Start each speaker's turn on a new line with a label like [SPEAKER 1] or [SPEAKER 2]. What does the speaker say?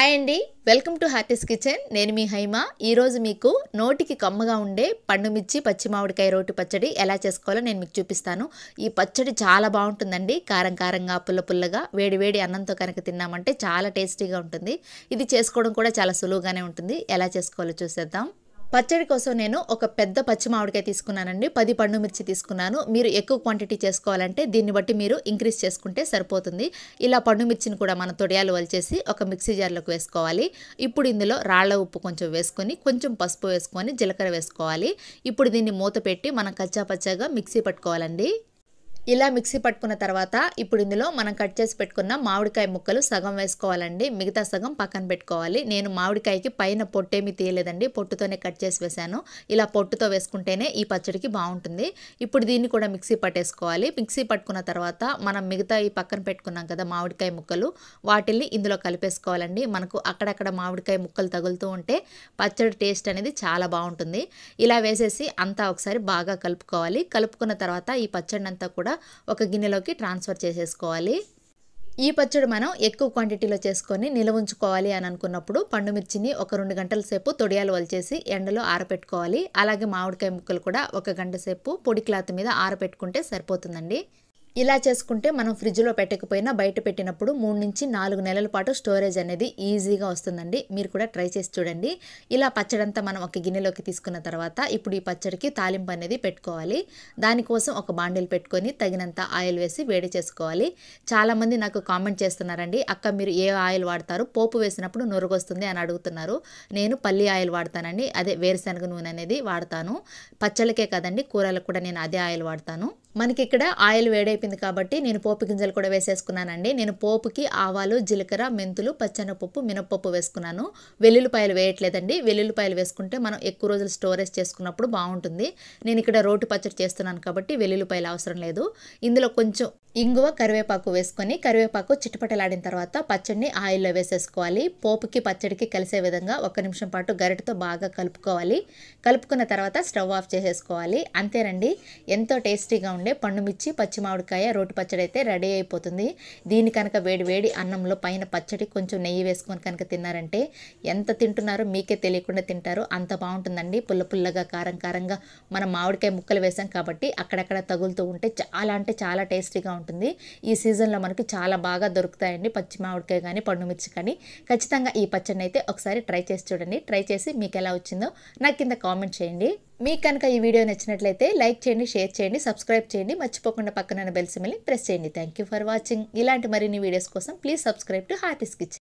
[SPEAKER 1] Hi అండి, welcome to హార్టీస్ kitchen. నేను మీ హైమ. ఈరోజు మీకు నోటికి కమ్మగా ఉండే పండుమిర్చి పచ్చి మామిడికాయ రోటి పచ్చడి ఎలా చేసుకోవాలో నేను మీకు చూపిస్తాను. ఈ పచ్చడి చాలా బాగుంటుందండి. కారం కారంగా, పుల్ల పుల్లగా, వేడి వేడి అన్నంతో కనుక తిన్నామంటే చాలా టేస్టీగా ఉంటుంది. ఇది చేసుకోవడం కూడా చాలా సులువుగానే ఉంటుంది. ఎలా చేసుకోవాలో చూసేద్దాం. పచ్చడి కోసం నేను ఒక పెద్ద పచ్చి మామిడికాయ తీసుకున్నానండి. 10 పండు మిర్చి తీసుకున్నాను. మీరు ఎక్కువ క్వాంటిటీ చేసుకోవాలంటే దీన్ని బట్టి మీరు ఇంక్రీజ్ చేసుకుంటే సరిపోతుంది. ఇలా పండు మిర్చిని కూడా మనం తొడియాలు వలిచేసి ఒక మిక్సీ జార్లోకి వేసుకోవాలి. ఇప్పుడు ఇందులో రాళ్ల ఉప్పు కొంచెం వేసుకొని, కొంచెం పసుపు వేసుకొని, జీలకర్ర వేసుకోవాలి. ఇప్పుడు దీన్ని మూత పెట్టి మనం కచ్చా పచ్చాగా మిక్సీ పట్టుకోవాలండి. ఇలా మిక్సీ పట్టుకున్న తర్వాత ఇప్పుడు ఇందులో మనం కట్ చేసి పెట్టుకున్న మామిడికాయ ముక్కలు సగం వేసుకోవాలండి. మిగతా సగం పక్కన పెట్టుకోవాలి. నేను మామిడికాయకి పైన పొట్టేమీ తీయలేదండి, పొట్టుతోనే కట్ చేసి వేసాను. ఇలా పొట్టుతో వేసుకుంటేనే ఈ పచ్చడికి బాగుంటుంది. ఇప్పుడు దీన్ని కూడా మిక్సీ పట్టేసుకోవాలి. మిక్సీ పట్టుకున్న తర్వాత మనం మిగతా ఈ పక్కన పెట్టుకున్నాం కదా మామిడికాయ ముక్కలు, వాటిని ఇందులో కలిపేసుకోవాలండి. మనకు అక్కడక్కడ మామిడికాయ ముక్కలు తగులుతూ ఉంటే పచ్చడి టేస్ట్ అనేది చాలా బాగుంటుంది. ఇలా వేసేసి అంతా ఒకసారి బాగా కలుపుకోవాలి. కలుపుకున్న తర్వాత ఈ పచ్చడిని అంతా కూడా ఒక గిన్నెలోకి ట్రాన్స్ఫర్ చేసేసుకోవాలి. ఈ పచ్చడి మనం ఎక్కువ క్వాంటిటీలో చేసుకొని నిల్వ ఉంచుకోవాలి అని అనుకున్నప్పుడు పండుమిర్చిని ఒక 2 గంటల సేపు తొడియాలు వలిచేసి ఎండలో ఆరపెట్టుకోవాలి. అలాగే మామిడికాయ ముక్కలు కూడా 1 గంట సేపు పొడి క్లాత్ మీద ఆరపెట్టుకుంటే సరిపోతుందండి. ఇలా చేసుకుంటే మనం ఫ్రిడ్జ్లో పెట్టకపోయినా బయట పెట్టినప్పుడు 3 నుంచి 4 నెలల పాటు స్టోరేజ్ అనేది ఈజీగా వస్తుందండి. మీరు కూడా ట్రై చేసి చూడండి. ఇలా పచ్చడంతా మనం ఒక గిన్నెలోకి తీసుకున్న తర్వాత ఇప్పుడు ఈ పచ్చడికి తాలింపు అనేది పెట్టుకోవాలి. దానికోసం ఒక బాండిల్ పెట్టుకొని తగినంత ఆయిల్ వేసి వేడి చేసుకోవాలి. చాలామంది నాకు కామెంట్ చేస్తున్నారండి, అక్క మీరు ఏ ఆయిల్ వాడతారు, పోపు వేసినప్పుడు నురుగొస్తుంది అని అడుగుతున్నారు. నేను పల్లి ఆయిల్ వాడతానండి. అదే వేరుశనగ నూనె అనేది వాడతాను. పచ్చళ్ళకే కదండి, కూరలకు కూడా నేను అదే ఆయిల్ వాడతాను. మనకి ఇక్కడ ఆయిల్ వేడైపోయింది కాబట్టి నేను పోపు గింజలు కూడా వేసేసుకున్నానండి. నేను పోపుకి ఆవాలు, జీలకర్ర, మెంతులు, పచ్చెనపప్పు, మినపప్పు వేసుకున్నాను. వెల్లుల్లిపాయలు వేయట్లేదండి. వెల్లుల్లిపాయలు వేసుకుంటే మనం ఎక్కువ రోజులు స్టోరేజ్ చేసుకున్నప్పుడు బాగుంటుంది. నేను ఇక్కడ రోటి పచ్చడి చేస్తున్నాను కాబట్టి వెల్లుల్లిపాయలు అవసరం లేదు. ఇందులో కొంచెం ఇంగువ, కరివేపాకు వేసుకొని కరివేపాకు చిటపటలాడిన తర్వాత పచ్చడిని ఆయిల్లో వేసేసుకోవాలి. పోపుకి పచ్చడికి కలిసే విధంగా 1 నిమిషం పాటు గరిటతో బాగా కలుపుకోవాలి. కలుపుకున్న తర్వాత స్టవ్ ఆఫ్ చేసేసుకోవాలి. అంతేనండి, ఎంతో టేస్టీగా ఉండే పండుమిర్చి పచ్చి మామిడికాయ రోటి పచ్చడి అయితే రెడీ అయిపోతుంది. దీని కనుక వేడి వేడి అన్నంలో పైన పచ్చడి కొంచెం నెయ్యి వేసుకొని కనుక తిన్నారంటే ఎంత తింటున్నారో మీకే తెలియకుండా తింటారు. అంత బాగుంటుందండి. పుల్ల పుల్లగా, కారం కారంగా మనం మామిడికాయ ముక్కలు వేసాం కాబట్టి అక్కడక్కడ తగులుతూ ఉంటే చాలా అంటే చాలా టేస్టీగా ఉంటుంది. ఈ సీజన్లో మనకి చాలా బాగా దొరుకుతాయండి పచ్చి మామిడికాయ కానీ పండుమిర్చి కానీ. ఖచ్చితంగా ఈ పచ్చడిని అయితే ఒకసారి ట్రై చేసి చూడండి. ట్రై చేసి మీకు ఎలా వచ్చిందో నాకు కింద కామెంట్ చేయండి. మీకు కనుక ఈ వీడియో నచ్చినట్లయితే లైక్ చేయండి, షేర్ చేయండి, సబ్స్క్రైబ్ చేయండి. మర్చిపోకుండా పక్కన బెల్ సింబల్ని ప్రెస్ చేయండి. Thank you for watching. ఇలాంటి మరిన్ని వీడియోస్ కోసం ప్లీజ్ సబ్స్క్రైబ్ టు హార్టీస్ కిచెన్.